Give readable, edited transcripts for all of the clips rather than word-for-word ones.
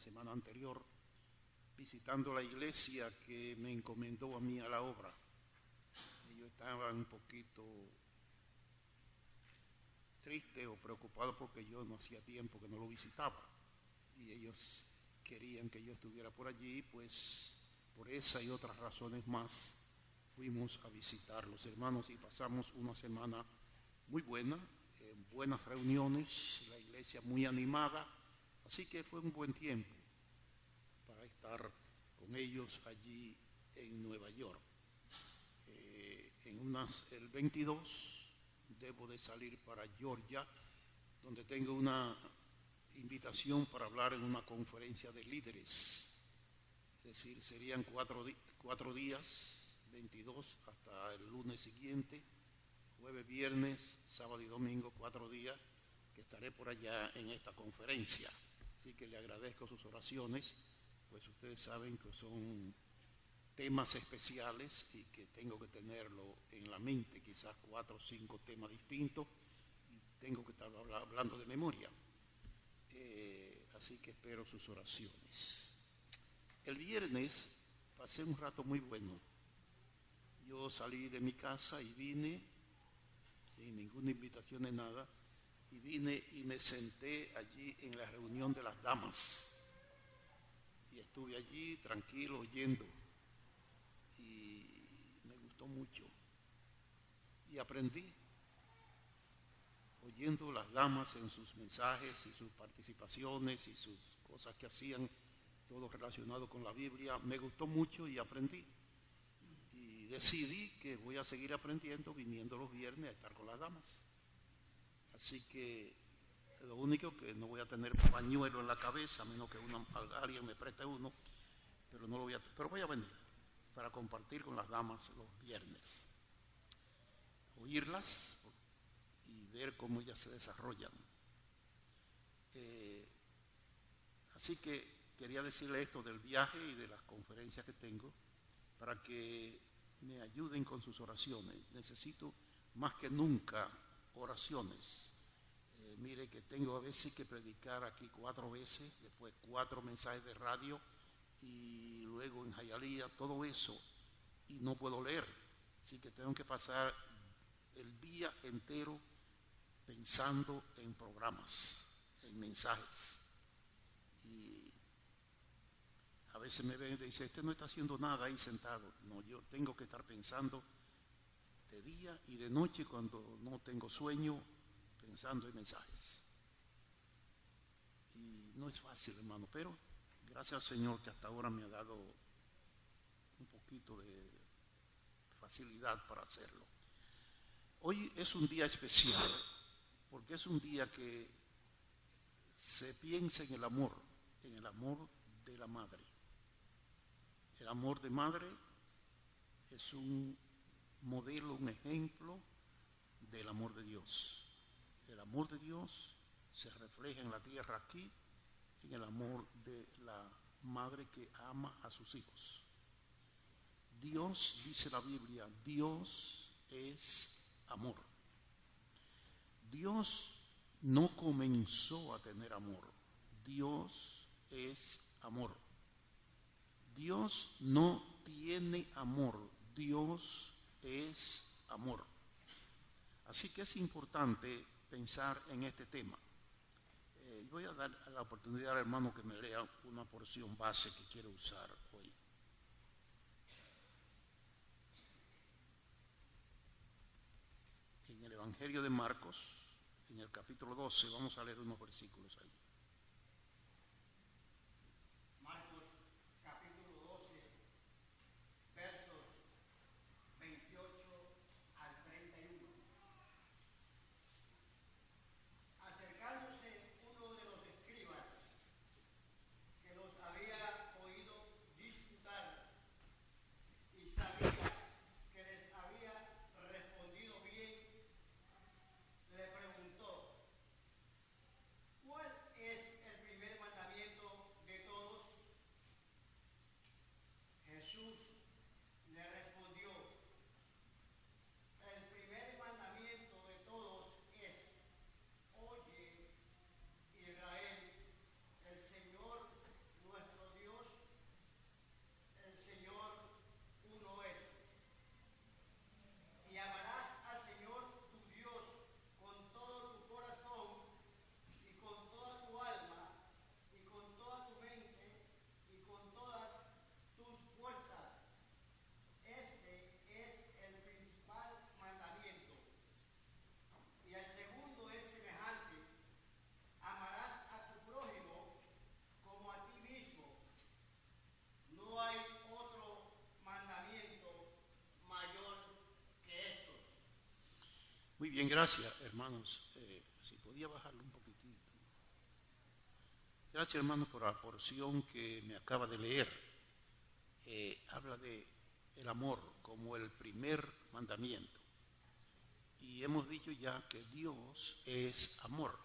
semana anterior, visitando la iglesia que me encomendó a mí a la obra. Ellos estaban un poquito tristes o preocupados porque yo no hacía tiempo que no lo visitaba. Y ellos querían que yo estuviera por allí, pues por esa y otras razones más fuimos a visitar los hermanos y pasamos una semana muy buena, buenas reuniones, la iglesia muy animada, así que fue un buen tiempo para estar con ellos allí en Nueva York. El 22 debo de salir para Georgia, donde tengo una invitación para hablar en una conferencia de líderes. Es decir, serían cuatro días, 22 hasta el lunes siguiente, jueves, viernes, sábado y domingo, 4 días que estaré por allá en esta conferencia. Así que le agradezco sus oraciones, pues ustedes saben que son temas especiales y que tengo que tenerlo en la mente, quizás 4 o 5 temas distintos, y tengo que estar hablando de memoria. Así que espero sus oraciones. El viernes pasé un rato muy bueno. Yo salí de mi casa y vine, sin ninguna invitación de nada, y vine y me senté allí en la reunión de las damas. Y estuve allí tranquilo oyendo. Y me gustó mucho. Y aprendí, oyendo las damas en sus mensajes y sus participaciones y sus cosas que hacían, todo relacionado con la Biblia. Me gustó mucho y aprendí. Y decidí que voy a seguir aprendiendo viniendo los viernes a estar con las damas. Así que lo único que no voy a tener pañuelo en la cabeza, a menos que alguien me preste uno, pero no lo pero voy a venir para compartir con las damas los viernes. Oírlas y ver cómo ellas se desarrollan. Así que quería decirle esto del viaje y de las conferencias que tengo para que me ayuden con sus oraciones. Necesito más que nunca oraciones. Mire que tengo a veces que predicar aquí 4 veces, después 4 mensajes de radio y luego en Hialeah, todo eso, y no puedo leer. Así que tengo que pasar el día entero pensando en programas, en mensajes. Y a veces me ven y dicen, no está haciendo nada ahí sentado. No, yo tengo que estar pensando de día y de noche cuando no tengo sueño, pensando en mensajes. Y no es fácil, hermano, pero gracias al Señor que hasta ahora me ha dado un poquito de facilidad para hacerlo. Hoy es un día especial, porque es un día que se piensa en el amor de la madre. El amor de madre es un modelo, un ejemplo del amor de Dios. El amor de Dios se refleja en la tierra aquí, en el amor de la madre que ama a sus hijos. Dios, dice la Biblia, Dios es amor. Dios no comenzó a tener amor. Dios es amor. Dios no tiene amor. Dios es amor. Así que es importante pensar en este tema. Voy a dar la oportunidad al hermano que me lea una porción base que quiero usar hoy. En el Evangelio de Marcos, en el capítulo 12, vamos a leer unos versículos ahí. Marcos, capítulo 12, versos 28 al 31. Acercándose uno de los escribas que los había oído disputar y sabía que les había respondido bien, le preguntó: ¿cuál Gracias, hermanos. Si podía bajarlo un poquitito. Gracias, hermanos, por la porción que me acaba de leer. Habla de el amor como el primer mandamiento. Y hemos dicho ya que Dios es amor.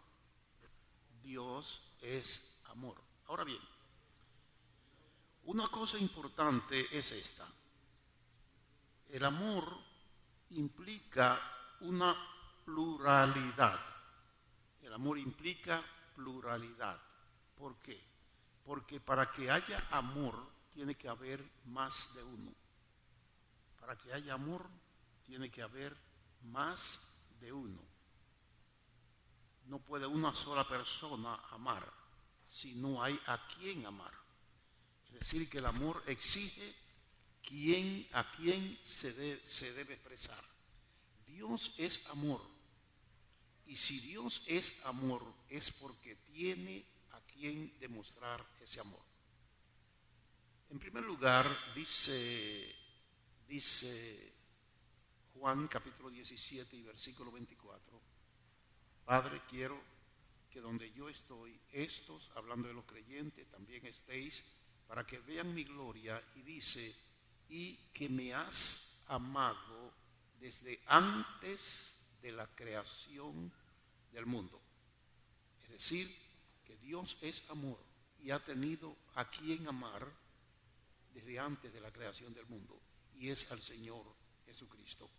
Dios es amor. Ahora bien, una cosa importante es esta. El amor implica una pluralidad. El amor implica pluralidad. ¿Por qué? Porque para que haya amor tiene que haber más de uno. Para que haya amor tiene que haber más de uno. No puede una sola persona amar si no hay a quien amar. Es decir, que el amor exige a quién se debe expresar. Dios es amor. Y si Dios es amor, es porque tiene a quien demostrar ese amor. En primer lugar, dice Juan capítulo 17 y versículo 24, Padre, quiero que donde yo estoy, estos, hablando de los creyentes, también estéis, para que vean mi gloria, y dice, y que me has amado desde antes de la creación del mundo. Es decir, que Dios es amor y ha tenido a quien amar desde antes de la creación del mundo, y es al Señor Jesucristo.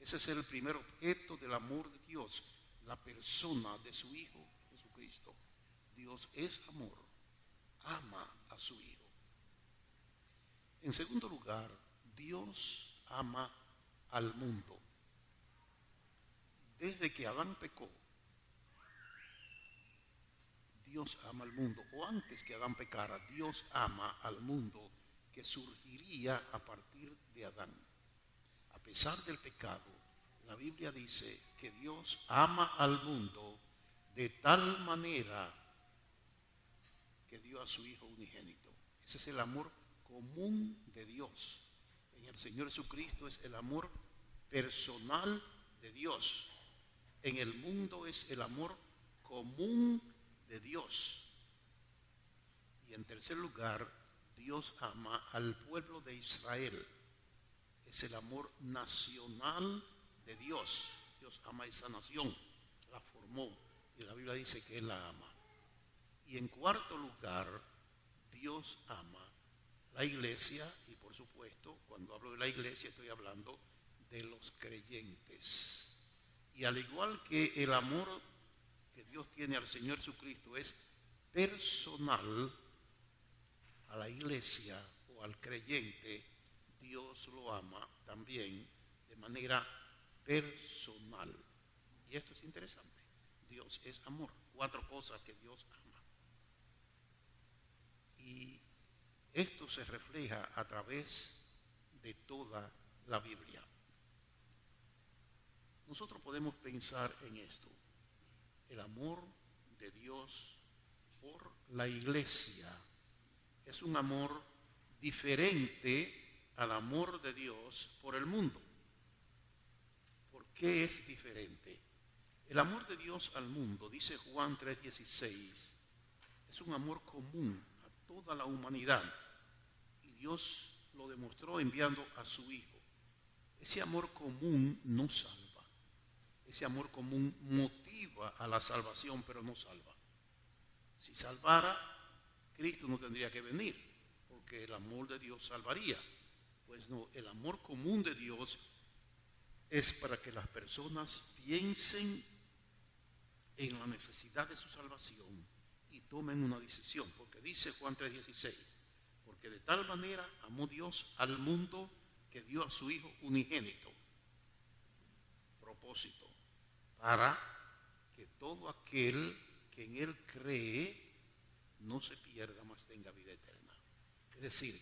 Ese es el primer objeto del amor de Dios, la persona de su Hijo Jesucristo. Dios es amor, ama a su Hijo. En segundo lugar, Dios ama al mundo. Desde que Adán pecó, Dios ama al mundo, o antes que Adán pecara, Dios ama al mundo que surgiría a partir de Adán. A pesar del pecado, la Biblia dice que Dios ama al mundo de tal manera que dio a su Hijo unigénito. Ese es el amor común de Dios. En el Señor Jesucristo es el amor personal de Dios. En el mundo es el amor común de Dios. Y en tercer lugar, Dios ama al pueblo de Israel. Es el amor nacional de Dios. Dios ama a esa nación, la formó, y la Biblia dice que Él la ama. Y en cuarto lugar, Dios ama la iglesia, y por supuesto, cuando hablo de la iglesia estoy hablando de los creyentes. Y al igual que el amor que Dios tiene al Señor Jesucristo es personal, a la iglesia o al creyente, Dios lo ama también de manera personal. Y esto es interesante. Dios es amor. 4 cosas que Dios ama. Y esto se refleja a través de toda la Biblia. Nosotros podemos pensar en esto. El amor de Dios por la iglesia es un amor diferente al amor de Dios por el mundo. ¿Por qué es diferente? El amor de Dios al mundo, dice Juan 3:16, es un amor común a toda la humanidad. Y Dios lo demostró enviando a su Hijo. Ese amor común no salva. Ese amor común motiva a la salvación, pero no salva. Si salvara, Cristo no tendría que venir, porque el amor de Dios salvaría. Pues no, el amor común de Dios es para que las personas piensen en la necesidad de su salvación y tomen una decisión, porque dice Juan 3:16, porque de tal manera amó Dios al mundo que dio a su Hijo unigénito. Propósito, para que todo aquel que en Él cree no se pierda, mas tenga vida eterna. Es decir,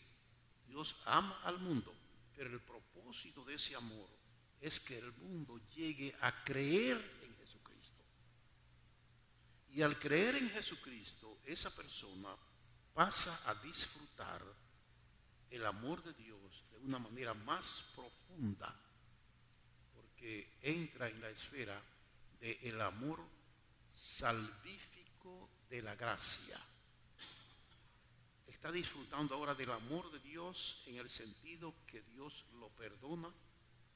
Dios ama al mundo, pero el propósito de ese amor es que el mundo llegue a creer en Jesucristo. Y al creer en Jesucristo, esa persona pasa a disfrutar el amor de Dios de una manera más profunda, porque entra en la esfera del amor salvífico de la gracia. Está disfrutando ahora del amor de Dios en el sentido que Dios lo perdona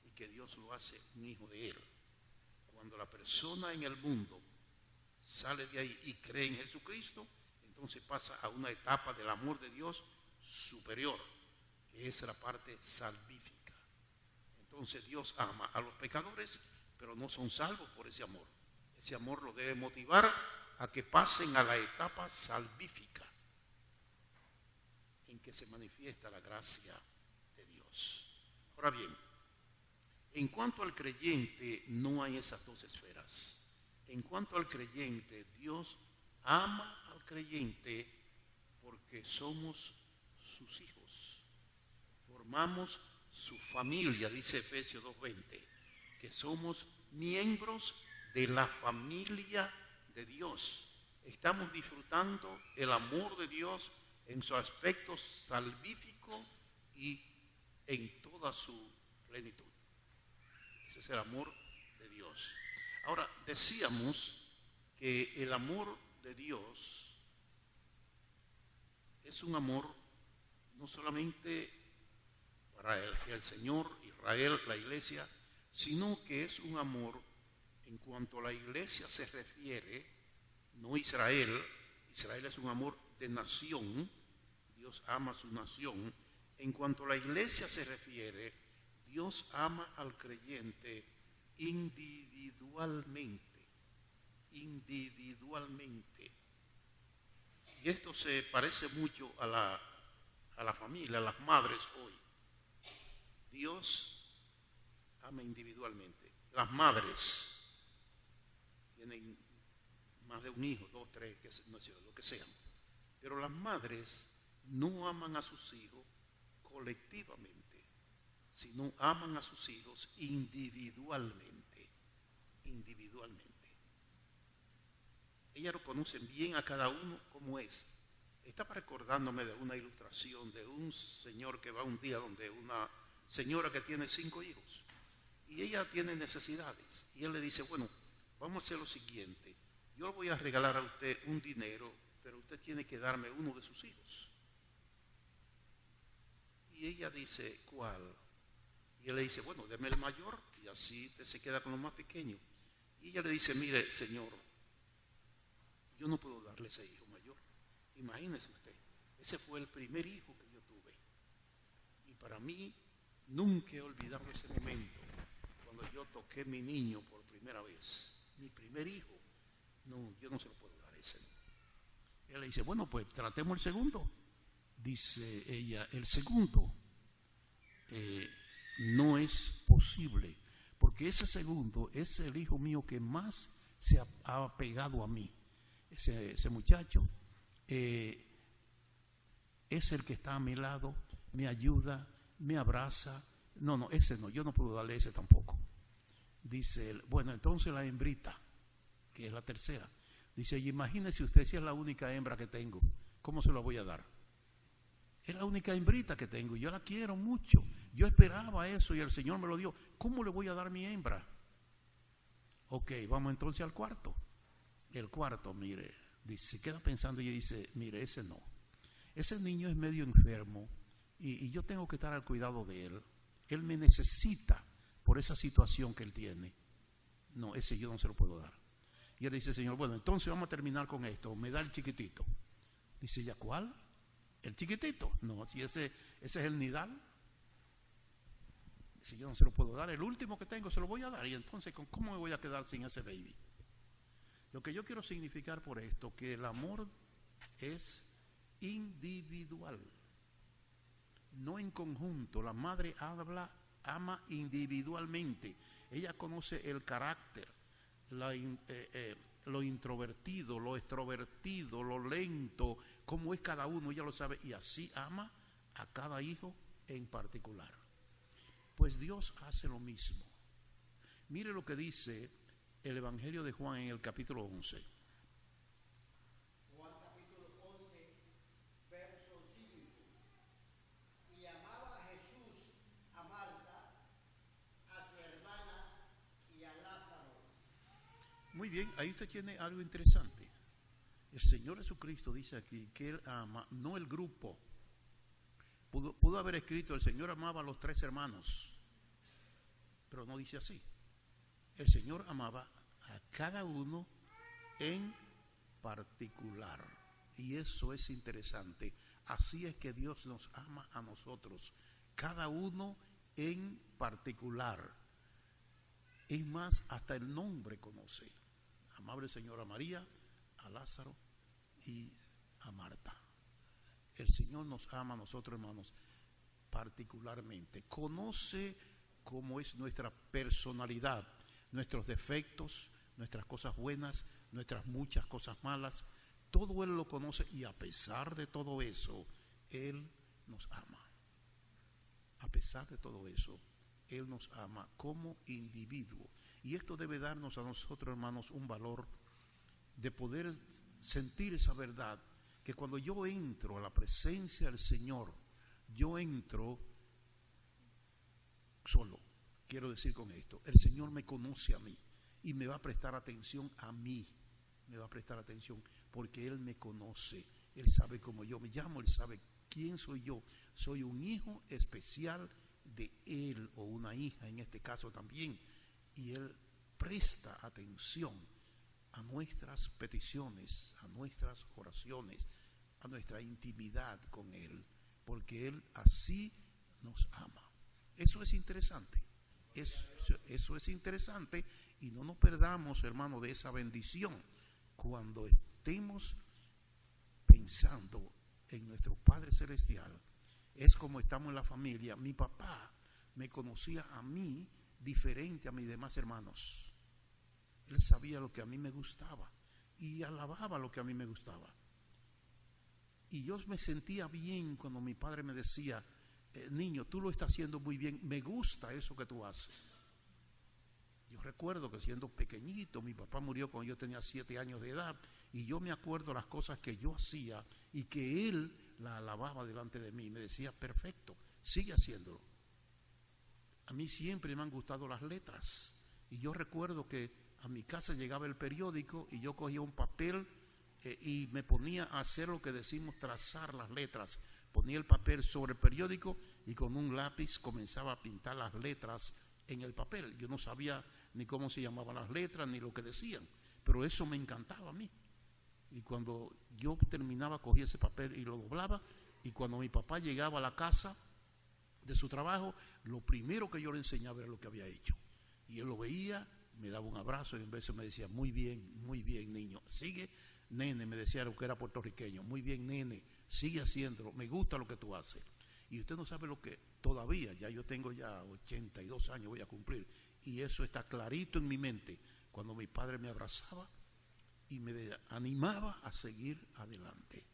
y que Dios lo hace un hijo de Él. Cuando la persona en el mundo sale de ahí y cree en Jesucristo, entonces pasa a una etapa del amor de Dios superior, que es la parte salvífica. Entonces Dios ama a los pecadores, pero no son salvos por ese amor. Ese amor lo debe motivar a que pasen a la etapa salvífica, en que se manifiesta la gracia de Dios. Ahora bien, en cuanto al creyente, no hay esas dos esferas. En cuanto al creyente, Dios ama al creyente porque somos sus hijos. Formamos su familia, dice Efesios 2:20, que somos miembros de la familia de Dios. Estamos disfrutando el amor de Dios en su aspecto salvífico y en toda su plenitud. Ese es el amor de Dios. Ahora, decíamos que el amor de Dios es un amor no solamente para el Señor, Israel, la iglesia, sino que es un amor en cuanto a la iglesia se refiere, no Israel. Israel es un amor de nación, Dios ama a su nación. En cuanto a la iglesia se refiere, Dios ama al creyente individualmente. Y esto se parece mucho a la familia, a las madres hoy. Dios ama individualmente. Las madres tienen más de un hijo, 2, 3, lo que sean. Pero las madres no aman a sus hijos colectivamente, sino aman a sus hijos individualmente. Ellas lo conocen bien a cada uno como es. Estaba recordándome de una ilustración de un señor que va un día donde una señora que tiene 5 hijos y ella tiene necesidades y él le dice, bueno, vamos a hacer lo siguiente, yo le voy a regalar a usted un dinero, pero usted tiene que darme uno de sus hijos. Y ella dice, ¿cuál? Y él le dice, bueno, deme el mayor y así usted se queda con lo más pequeño. Y ella le dice, mire, señor, yo no puedo darle ese hijo mayor. Imagínese usted, ese fue el primer hijo que yo tuve. Y para mí, nunca he olvidado ese momento, cuando yo toqué mi niño por primera vez. Mi primer hijo, no, yo no se lo puedo dar ese. Él le dice, bueno, pues tratemos el segundo. Dice ella, el segundo no es posible, porque ese segundo es el hijo mío que más se ha pegado a mí. Ese muchacho es el que está a mi lado, me ayuda, me abraza. No, ese no, yo no puedo darle ese tampoco. Dice él, bueno, entonces la hembrita, que es la tercera. Dice, imagínese usted si es la única hembra que tengo, ¿cómo se la voy a dar? Es la única hembrita que tengo y yo la quiero mucho. Yo esperaba eso y el Señor me lo dio. ¿Cómo le voy a dar mi hembra? Ok, vamos entonces al cuarto. El cuarto, mire, dice, se queda pensando y dice, mire, ese no. Ese niño es medio enfermo y yo tengo que estar al cuidado de él. Él me necesita por esa situación que él tiene. No, ese yo no se lo puedo dar. Y él dice, Señor, bueno, entonces vamos a terminar con esto. Me da el chiquitito. Dice ella, ¿cuál? ¿El chiquitito? No, si ese es el nidal. Si yo no se lo puedo dar, el último que tengo se lo voy a dar. Y entonces, ¿cómo me voy a quedar sin ese baby? Lo que yo quiero significar por esto, que el amor es individual, no en conjunto. La madre ama individualmente. Ella conoce el carácter, lo introvertido, lo extrovertido, lo lento, cómo es cada uno, ella lo sabe, y así ama a cada hijo en particular. Pues Dios hace lo mismo. Mire lo que dice el Evangelio de Juan en el capítulo 11. Juan capítulo 11, verso 5. Y amaba a Jesús, a Marta, a su hermana y a Lázaro. Muy bien, ahí usted tiene algo interesante. El Señor Jesucristo dice aquí que Él ama, no el grupo. Pudo haber escrito, el Señor amaba a los 3 hermanos, pero no dice así. El Señor amaba a cada uno en particular. Y eso es interesante. Así es que Dios nos ama a nosotros, cada uno en particular. Es más, hasta el nombre conoce. Amable Señor a María, a Lázaro y a Marta. El Señor nos ama a nosotros, hermanos, particularmente. Conoce cómo es nuestra personalidad, nuestros defectos, nuestras cosas buenas, nuestras muchas cosas malas. Todo Él lo conoce y a pesar de todo eso, Él nos ama. A pesar de todo eso, Él nos ama como individuo. Y esto debe darnos a nosotros, hermanos, un valor de poder sentir esa verdad, que cuando yo entro a la presencia del Señor, yo entro solo. Quiero decir con esto, el Señor me conoce a mí y me va a prestar atención a mí. Me va a prestar atención porque Él me conoce. Él sabe cómo yo me llamo, Él sabe quién soy yo. Soy un hijo especial de Él, o una hija en este caso también. Y Él presta atención a nuestras peticiones, a nuestras oraciones, a nuestra intimidad con Él, porque Él así nos ama. Eso es interesante. Eso es interesante, y no nos perdamos, hermano, de esa bendición cuando estemos pensando en nuestro Padre Celestial. Es como estamos en la familia. Mi papá me conocía a mí diferente a mis demás hermanos. Él sabía lo que a mí me gustaba y alababa lo que a mí me gustaba. Y yo me sentía bien cuando mi padre me decía, niño, tú lo estás haciendo muy bien, me gusta eso que tú haces. Yo recuerdo que siendo pequeñito, mi papá murió cuando yo tenía 7 años de edad, y yo me acuerdo las cosas que yo hacía y que él la alababa delante de mí. Me decía, perfecto, sigue haciéndolo. A mí siempre me han gustado las letras, y yo recuerdo que a mi casa llegaba el periódico y yo cogía un papel y me ponía a hacer lo que decimos trazar las letras. Ponía el papel sobre el periódico y con un lápiz comenzaba a pintar las letras en el papel. Yo no sabía ni cómo se llamaban las letras ni lo que decían, pero eso me encantaba a mí. Y cuando yo terminaba, cogía ese papel y lo doblaba, y cuando mi papá llegaba a la casa de su trabajo, lo primero que yo le enseñaba era lo que había hecho. Y él lo veía, me daba un abrazo y en vez me decía, muy bien, niño, sigue, nene, me decía lo que era puertorriqueño, muy bien, nene, sigue haciéndolo, me gusta lo que tú haces. Y usted no sabe lo que todavía, ya yo tengo ya 82 años, voy a cumplir, y eso está clarito en mi mente, cuando mi padre me abrazaba y me animaba a seguir adelante.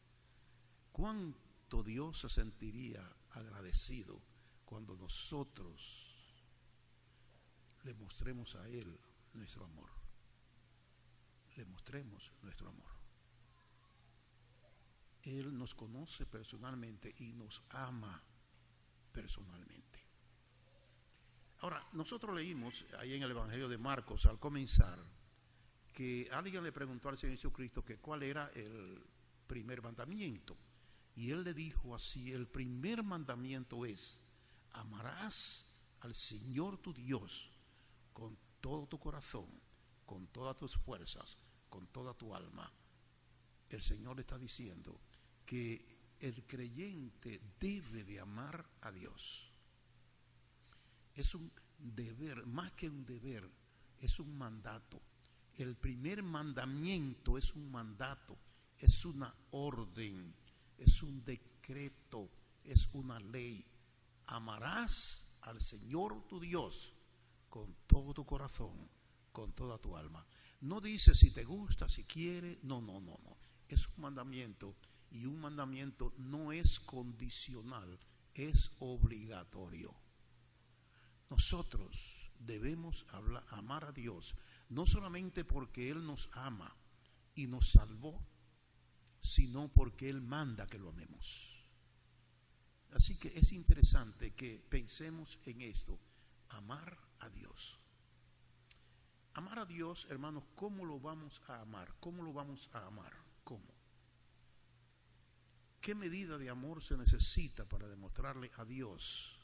¿Cuánto Dios se sentiría agradecido cuando nosotros le mostremos a Él nuestro amor? Le mostremos nuestro amor. Él nos conoce personalmente y nos ama personalmente. Ahora, nosotros leímos ahí en el Evangelio de Marcos, al comenzar, que alguien le preguntó al Señor Jesucristo que cuál era el primer mandamiento. Y Él le dijo así, el primer mandamiento es, amarás al Señor tu Dios con todo tu corazón, con todas tus fuerzas, con toda tu alma. El Señor está diciendo que el creyente debe de amar a Dios. Es un deber, más que un deber, es un mandato. El primer mandamiento es un mandato, es una orden, es un decreto, es una ley. Amarás al Señor tu Dios con todo tu corazón, con toda tu alma. No dice si te gusta, si quiere, no. Es un mandamiento, y un mandamiento no es condicional, es obligatorio. Nosotros debemos amar a Dios, no solamente porque Él nos ama y nos salvó, sino porque Él manda que lo amemos. Así que es interesante que pensemos en esto, amar a Dios. Amar a Dios, hermanos, ¿cómo lo vamos a amar? ¿Cómo lo vamos a amar? ¿Cómo? ¿Qué medida de amor se necesita para demostrarle a Dios?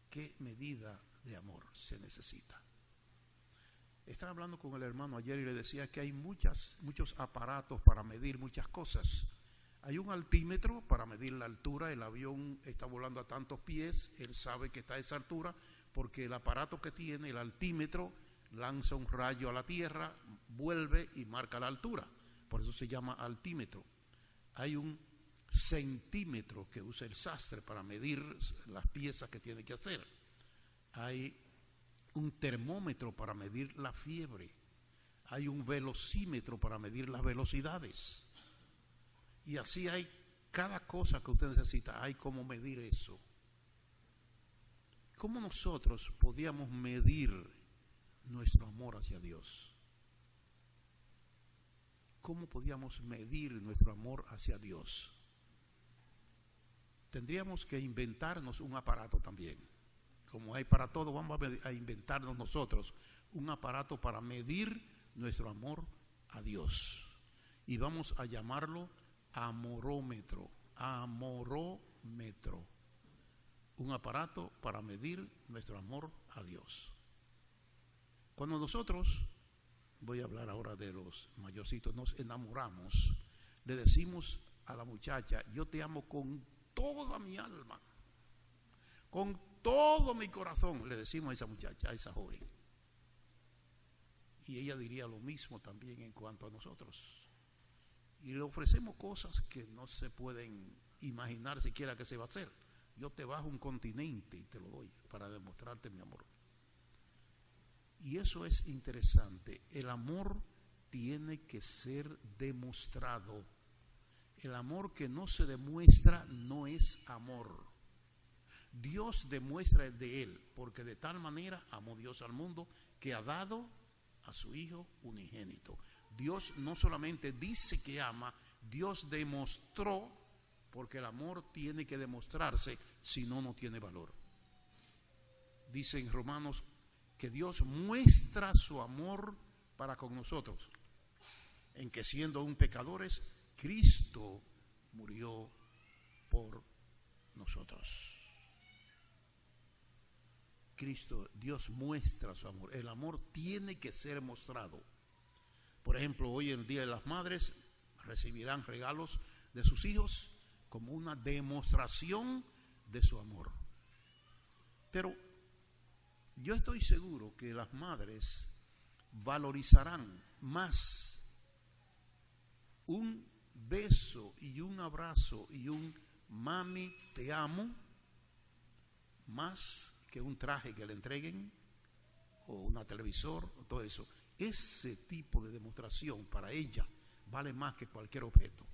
¿Qué medida de amor se necesita? Estaba hablando con el hermano ayer y le decía que hay muchos aparatos para medir muchas cosas. Hay un altímetro para medir la altura. El avión está volando a tantos pies, él sabe que está a esa altura porque el aparato que tiene, el altímetro, lanza un rayo a la tierra, vuelve y marca la altura. Por eso se llama altímetro. Hay un centímetro que usa el sastre para medir las piezas que tiene que hacer. Hay un termómetro para medir la fiebre. Hay un velocímetro para medir las velocidades. Y así hay cada cosa que usted necesita, hay cómo medir eso. ¿Cómo nosotros podíamos medir nuestro amor hacia Dios? ¿Cómo podíamos medir nuestro amor hacia Dios? Tendríamos que inventarnos un aparato también. Como hay para todo, vamos a inventarnos nosotros un aparato para medir nuestro amor a Dios. Y vamos a llamarlo amorómetro. Amorómetro. Un aparato para medir nuestro amor a Dios. Cuando nosotros, voy a hablar ahora de los mayorcitos, nos enamoramos, le decimos a la muchacha: yo te amo con toda mi alma, con todo mi corazón, le decimos a esa muchacha, a esa joven. Y ella diría lo mismo también en cuanto a nosotros. Y le ofrecemos cosas que no se pueden imaginar siquiera que se va a hacer. Yo te bajo un continente y te lo doy para demostrarte mi amor. Y eso es interesante. El amor tiene que ser demostrado. El amor que no se demuestra no es amor. Dios demuestra el de Él, porque de tal manera amó Dios al mundo que ha dado a su Hijo unigénito. Dios no solamente dice que ama, Dios demostró, porque el amor tiene que demostrarse, si no, no tiene valor. Dice en Romanos que Dios muestra su amor para con nosotros, en que siendo aún pecadores, Cristo murió por nosotros. Cristo, Dios muestra su amor. El amor tiene que ser mostrado. Por ejemplo, hoy en el Día de las Madres recibirán regalos de sus hijos como una demostración de su amor. Pero yo estoy seguro que las madres valorizarán más un beso y un abrazo y un mami te amo más que un traje que le entreguen o una televisor o todo eso. Ese tipo de demostración para ella vale más que cualquier objeto.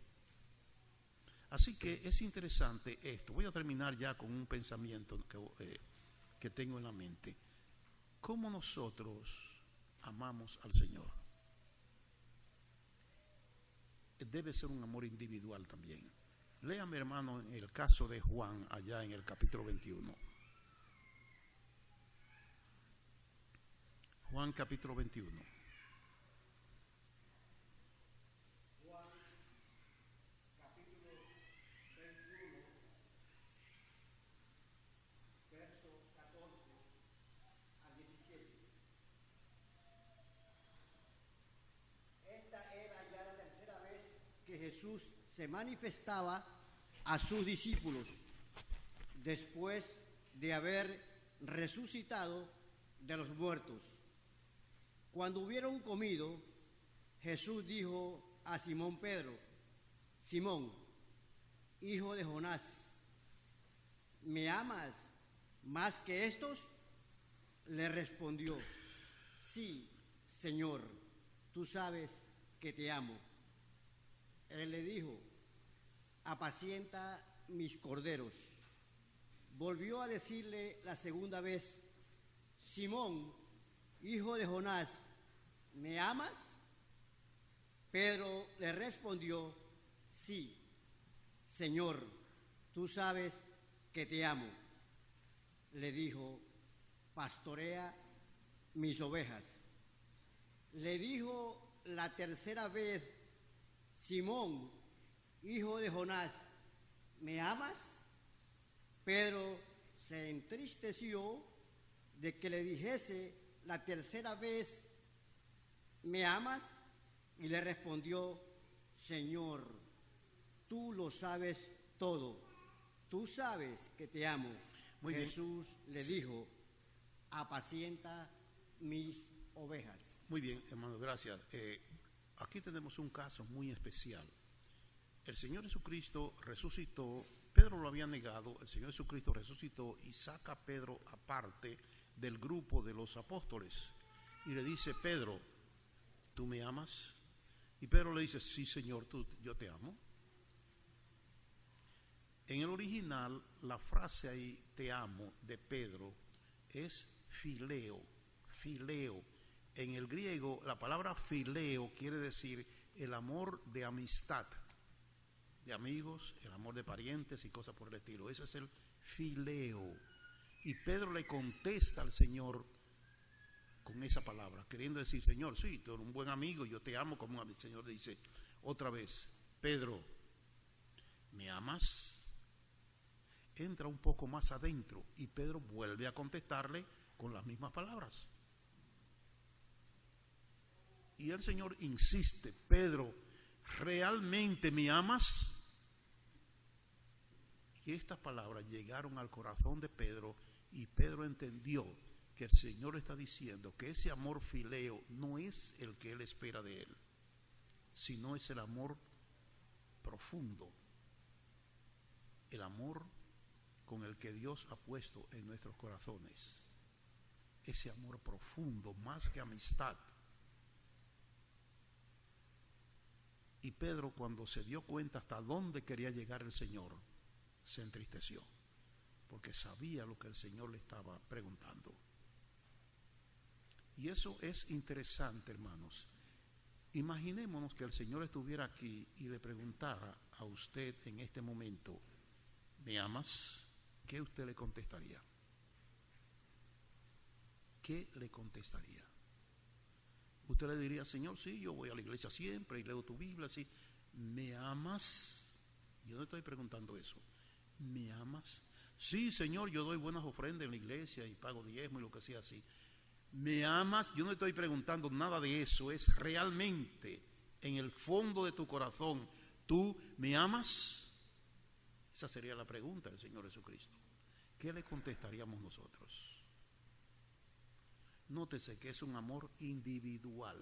Así que es interesante esto. Voy a terminar ya con un pensamiento que tengo en la mente. ¿Cómo nosotros amamos al Señor? Debe ser un amor individual también. Léame, hermano, en el caso de Juan, allá en el capítulo 21. Juan capítulo 21. Juan capítulo 21, verso 14 al 17. Esta era ya la tercera vez que Jesús se manifestaba a sus discípulos después de haber resucitado de los muertos. Cuando hubieron comido, Jesús dijo a Simón Pedro: Simón, hijo de Jonás, ¿me amas más que estos? Le respondió: sí, Señor, tú sabes que te amo. Él le dijo: apacienta mis corderos. Volvió a decirle la segunda vez: Simón, hijo de Jonás, ¿me amas? Pedro le respondió: sí, Señor, tú sabes que te amo. Le dijo: pastorea mis ovejas. le dijo la tercera vez: Simón, hijo de Jonás, ¿me amas? Pedro se entristeció de que le dijese la tercera vez: ¿me amas? Y le respondió: Señor, tú lo sabes todo, tú sabes que te amo. Muy bien. Jesús le dijo: apacienta mis ovejas. Muy bien, hermano, gracias. Aquí tenemos un caso muy especial. El Señor Jesucristo resucitó, Pedro lo había negado, el Señor Jesucristo resucitó y saca a Pedro aparte del grupo de los apóstoles y le dice: Pedro, ¿tú me amas? Y Pedro le dice: sí, Señor, yo te amo. En el original, la frase ahí, te amo, de Pedro, es fileo, fileo. En el griego, la palabra fileo quiere decir el amor de amistad, de amigos, el amor de parientes y cosas por el estilo. Ese es el fileo. Y Pedro le contesta al Señor con esa palabra, queriendo decir: Señor, sí, tú eres un buen amigo, yo te amo como un amigo. El Señor le dice otra vez: Pedro, ¿me amas? Entra un poco más adentro y Pedro vuelve a contestarle con las mismas palabras. Y el Señor insiste: Pedro, ¿realmente me amas? Y estas palabras llegaron al corazón de Pedro y Pedro entendió que el Señor está diciendo que ese amor fileo no es el que él espera de él, sino es el amor profundo, el amor con el que Dios ha puesto en nuestros corazones, ese amor profundo, más que amistad. Y Pedro, cuando se dio cuenta hasta dónde quería llegar el Señor, se entristeció, porque sabía lo que el Señor le estaba preguntando. Y eso es interesante, hermanos. Imaginémonos que el Señor estuviera aquí y le preguntara a usted en este momento: ¿me amas? ¿Qué usted le contestaría? ¿Qué le contestaría? Usted le diría: Señor, sí, yo voy a la iglesia siempre y leo tu Biblia, sí. ¿Me amas? Yo no estoy preguntando eso. ¿Me amas? Sí, Señor, yo doy buenas ofrendas en la iglesia y pago diezmo y lo que sea así. ¿Me amas? Yo no estoy preguntando nada de eso. Es realmente en el fondo de tu corazón: ¿tú me amas? Esa sería la pregunta del Señor Jesucristo. ¿Qué le contestaríamos nosotros? Nótese que es un amor individual.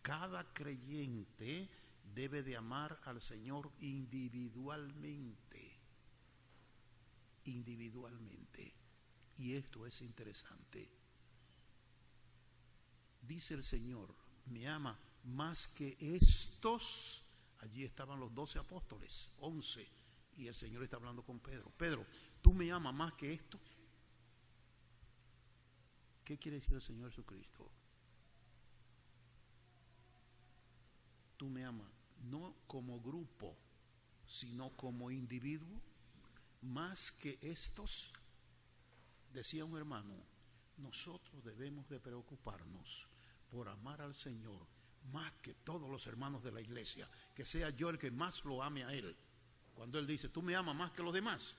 Cada creyente debe de amar al Señor individualmente. Individualmente. Y esto es interesante. Dice el Señor: me ama más que estos. Allí estaban los 12 apóstoles, 11, y el Señor está hablando con Pedro. Pedro, ¿tú me amas más que estos? ¿Qué quiere decir el Señor Jesucristo? Tú me amas no como grupo, sino como individuo, más que estos. Decía un hermano: nosotros debemos de preocuparnos por amar al Señor más que todos los hermanos de la iglesia, que sea yo el que más lo ame a Él. Cuando Él dice: tú me amas más que los demás,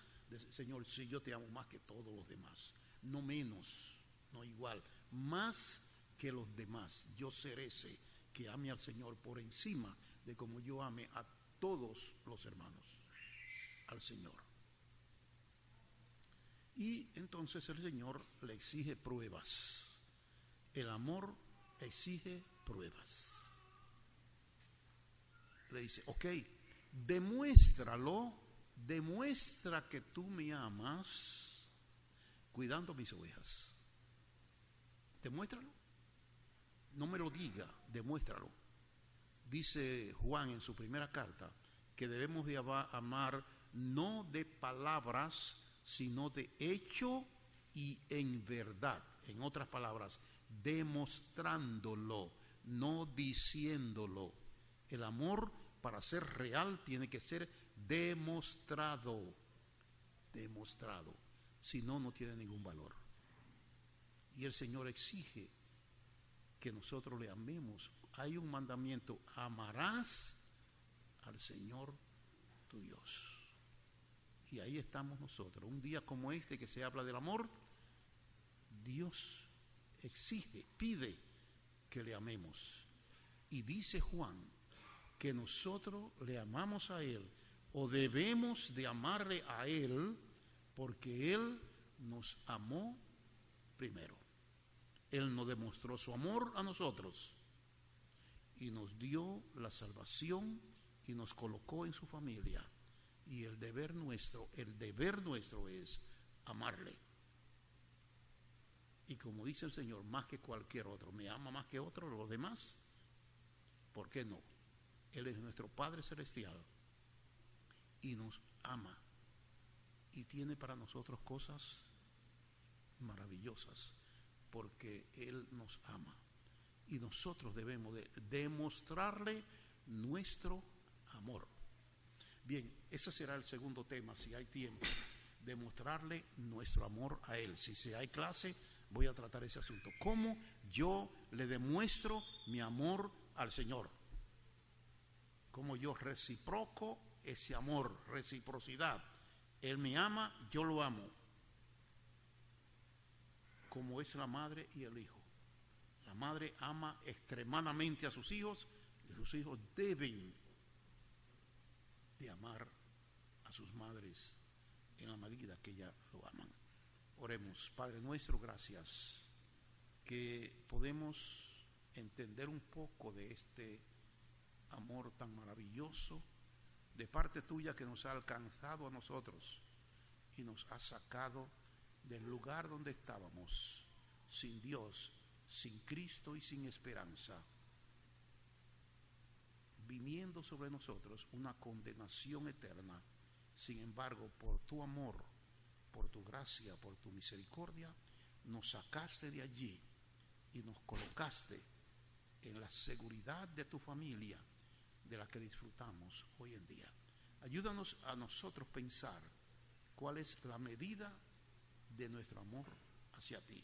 Señor, sí, yo te amo más que todos los demás, no menos, no igual, más que los demás. Yo seré ese que ame al Señor por encima de como yo ame a todos los hermanos, al Señor. Y entonces el Señor le exige pruebas. El amor exige pruebas. Le dice: ok, demuéstralo, demuestra que tú me amas cuidando mis ovejas. Demuéstralo. No me lo diga, demuéstralo. Dice Juan en su primera carta que debemos de amar no de palabras, sino de hecho y en verdad. En otras palabras, demostrándolo, no diciéndolo. El amor, para ser real, tiene que ser demostrado. Demostrado. Si no, no tiene ningún valor. Y el Señor exige que nosotros le amemos. Hay un mandamiento: amarás al Señor tu Dios. Y ahí estamos nosotros. Un día como este que se habla del amor, Dios exige, pide que le amemos. Y dice Juan que nosotros le amamos a Él, o debemos de amarle a Él, porque Él nos amó primero. Él nos demostró su amor a nosotros y nos dio la salvación y nos colocó en su familia. Y el deber nuestro es amarle. Y como dice el Señor, más que cualquier otro, me ama más que otro, los demás, ¿por qué no? Él es nuestro Padre Celestial y nos ama y tiene para nosotros cosas maravillosas, porque Él nos ama y nosotros debemos de demostrarle nuestro amor. Bien, ese será el segundo tema, si hay tiempo, demostrarle nuestro amor a Él. Si hay clase, voy a tratar ese asunto. ¿Cómo yo le demuestro mi amor al Señor? ¿Cómo yo reciproco ese amor? Reciprocidad. Él me ama, yo lo amo. Como es la madre y el hijo. La madre ama extremadamente a sus hijos y sus hijos deben de amar a sus madres en la medida que ellas lo aman. Oremos. Padre nuestro, gracias que podemos entender un poco de este amor tan maravilloso de parte tuya que nos ha alcanzado a nosotros y nos ha sacado del lugar donde estábamos, sin Dios, sin Cristo y sin esperanza, viniendo sobre nosotros una condenación eterna. Sin embargo, por tu amor, por tu gracia, por tu misericordia, nos sacaste de allí y nos colocaste en la seguridad de tu familia, de la que disfrutamos hoy en día. Ayúdanos a nosotros pensar cuál es la medida de nuestro amor hacia ti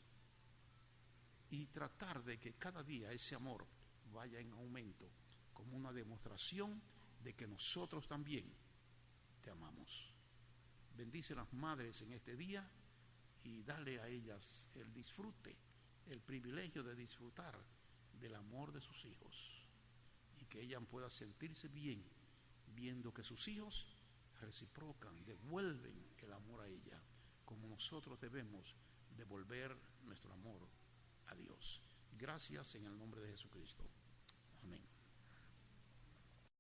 y tratar de que cada día ese amor vaya en aumento, como una demostración de que nosotros también te amamos. Bendice a las madres en este día y dale a ellas el disfrute, el privilegio de disfrutar del amor de sus hijos y que ellas puedan sentirse bien viendo que sus hijos reciprocan, devuelven el amor a ella, como nosotros debemos devolver nuestro amor a Dios. Gracias en el nombre de Jesucristo. Amén.